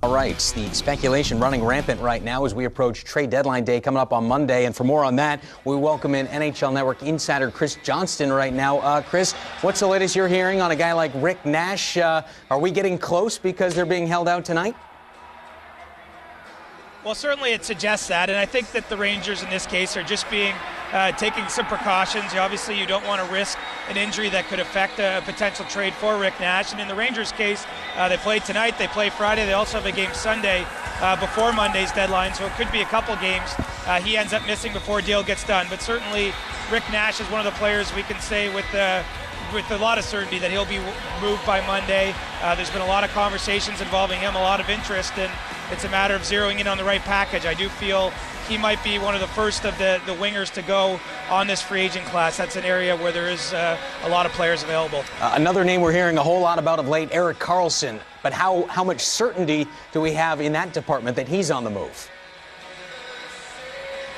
All right, the speculation running rampant right now as we approach trade deadline day coming up on Monday. And for more on that, we welcome in NHL Network insider Chris Johnston right now. Chris, what's the latest you're hearing on a guy like Rick Nash? Are we getting close because they're being held out tonight? Well, certainly it suggests that, and I think that the Rangers in this case are just taking some precautions. Obviously, you don't want to risk an injury that could affect a potential trade for Rick Nash. And in the Rangers' case, they play tonight, they play Friday, they also have a game Sunday before Monday's deadline, so it could be a couple games he ends up missing before a deal gets done. But certainly, Rick Nash is one of the players we can say with a lot of certainty that he'll be moved by Monday. There's been a lot of conversations involving him, a lot of interest, and it's a matter of zeroing in on the right package. I do feel he might be one of the first of the wingers to go on this free agent class. That's an area where there is a lot of players available. Another name we're hearing a whole lot about of late, Erik Karlsson. But how much certainty do we have in that department that he's on the move?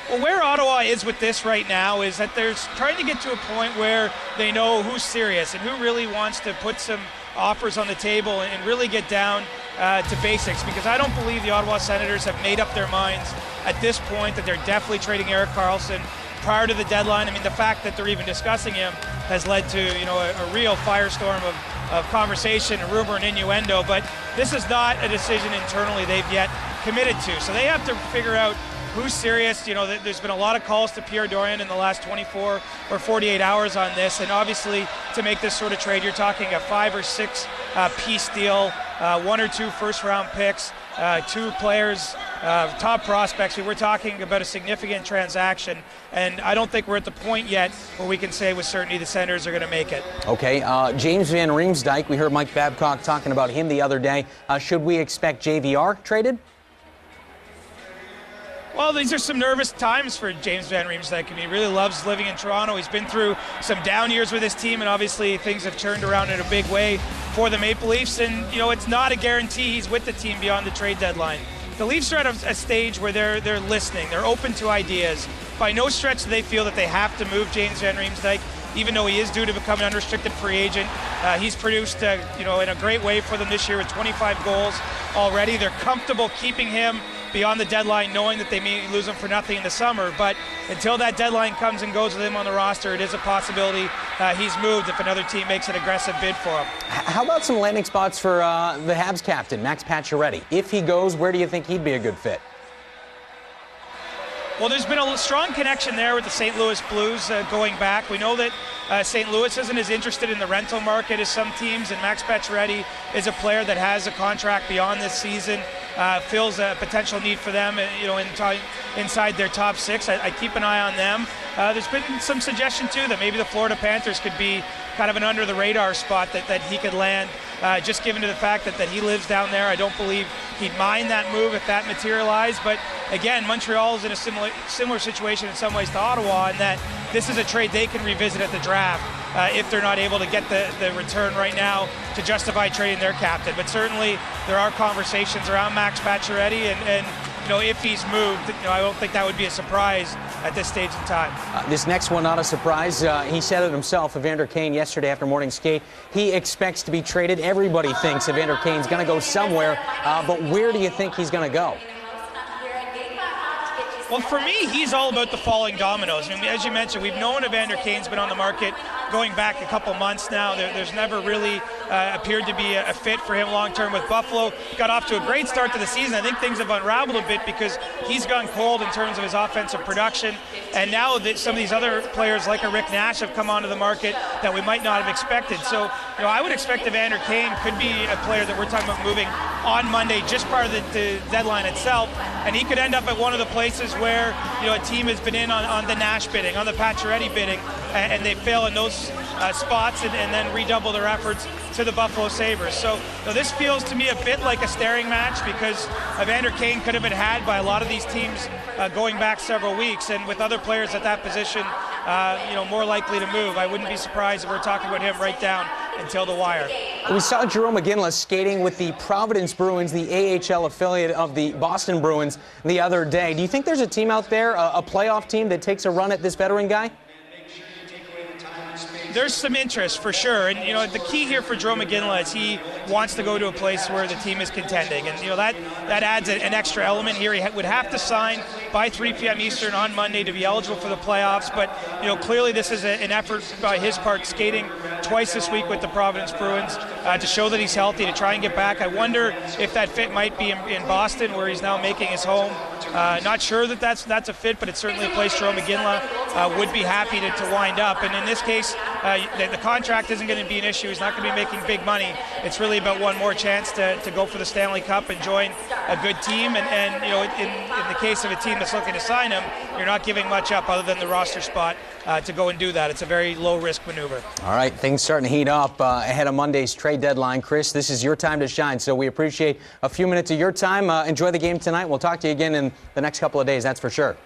Well, where Ottawa is with this right now is that they're trying to get to a point where they know who's serious and who really wants to put some offers on the table and really get down to basics, because I don't believe the Ottawa Senators have made up their minds at this point that they're definitely trading Erik Karlsson prior to the deadline. I mean, the fact that they're even discussing him has led to, a real firestorm of conversation, rumor, and innuendo. But this is not a decision internally they've yet committed to. So they have to figure out who's serious. There's been a lot of calls to Pierre Dorion in the last 24 or 48 hours on this. And obviously, to make this sort of trade, you're talking a 5 or 6 piece deal, 1 or 2 first-round picks, 2 players, top prospects. We're talking about a significant transaction, and I don't think we're at the point yet where we can say with certainty the Senators are going to make it. Okay, James Van Riemsdyk, we heard Mike Babcock talking about him the other day. Should we expect JVR traded? Well, these are some nervous times for James Van Riemsdyk. I mean, he really loves living in Toronto. He's been through some down years with his team, and obviously things have turned around in a big way for the Maple Leafs. And, it's not a guarantee he's with the team beyond the trade deadline. The Leafs are at a stage where they're listening. They're open to ideas. By no stretch do they feel that they have to move James Van Riemsdyk, even though he is due to become an unrestricted free agent. He's produced, in a great way for them this year with 25 goals already. They're comfortable keeping him beyond the deadline, knowing that they may lose him for nothing in the summer. But until that deadline comes and goes with him on the roster, it is a possibility he's moved if another team makes an aggressive bid for him. How about some landing spots for the Habs captain, Max Pacioretty? If he goes, where do you think he'd be a good fit? Well, there's been a strong connection there with the St. Louis Blues going back. We know that St. Louis isn't as interested in the rental market as some teams, and Max Pacioretty is a player that has a contract beyond this season, fills a potential need for them, inside their top 6. I keep an eye on them. There's been some suggestion, too, that maybe the Florida Panthers could be kind of an under-the-radar spot that he could land, just given to the fact that he lives down there. I don't believe he'd mind that move if that materialized. But, again, Montreal is in a similar situation in some ways to Ottawa, in that this is a trade they can revisit at the draft if they're not able to get the return right now to justify trading their captain. But certainly there are conversations around Max Pacioretty, and if he's moved, I don't think that would be a surprise at this stage in time. This next one, not a surprise. He said it himself, Evander Kane, yesterday after morning skate. He expects to be traded. Everybody thinks Evander Kane's going to go somewhere, but where do you think he's going to go? Well, for me, he's all about the falling dominoes. I mean, as you mentioned, we've known Evander Kane's been on the market going back a couple months now. There's never really appeared to be a fit for him long-term with Buffalo. Got off to a great start to the season. I think things have unraveled a bit because he's gone cold in terms of his offensive production. And now that some of these other players like a Rick Nash have come onto the market that we might not have expected. So, I would expect Evander Kane could be a player that we're talking about moving on Monday just prior to the deadline itself. And he could end up at one of the places where, a team has been in on the Nash bidding, on the Pacioretty bidding, and they fail in those spots and then redouble their efforts to the Buffalo Sabres. So this feels to me a bit like a staring match, because Evander Kane could have been had by a lot of these teams going back several weeks, and with other players at that position, more likely to move. I wouldn't be surprised if we're talking about him right down until the wire. We saw Jarome Iginla skating with the Providence Bruins, the AHL affiliate of the Boston Bruins, the other day. Do you think there's a team out there, a playoff team, that takes a run at this veteran guy? there's some interest for sure. And, you know, the key here for Joe McGinley is he wants to go to a place where the team is contending. And, you know, that adds an extra element here. He would have to sign by 3 p.m. Eastern on Monday to be eligible for the playoffs. But, you know, clearly this is an effort by his part, skating twice this week with the Providence Bruins to show that he's healthy, to try and get back. I wonder if that fit might be in Boston, where he's now making his home. Not sure that that's a fit, but it's certainly a place Joe McGinley would be happy to wind up. And in this case, the contract isn't going to be an issue. He's not going to be making big money. It's really about one more chance to go for the Stanley Cup and join a good team. And you know, in the case of a team that's looking to sign him, you're not giving much up other than the roster spot to go and do that. It's a very low-risk maneuver. All right, things starting to heat up ahead of Monday's trade deadline. Chris, this is your time to shine, so we appreciate a few minutes of your time. Enjoy the game tonight. We'll talk to you again in the next couple of days, that's for sure.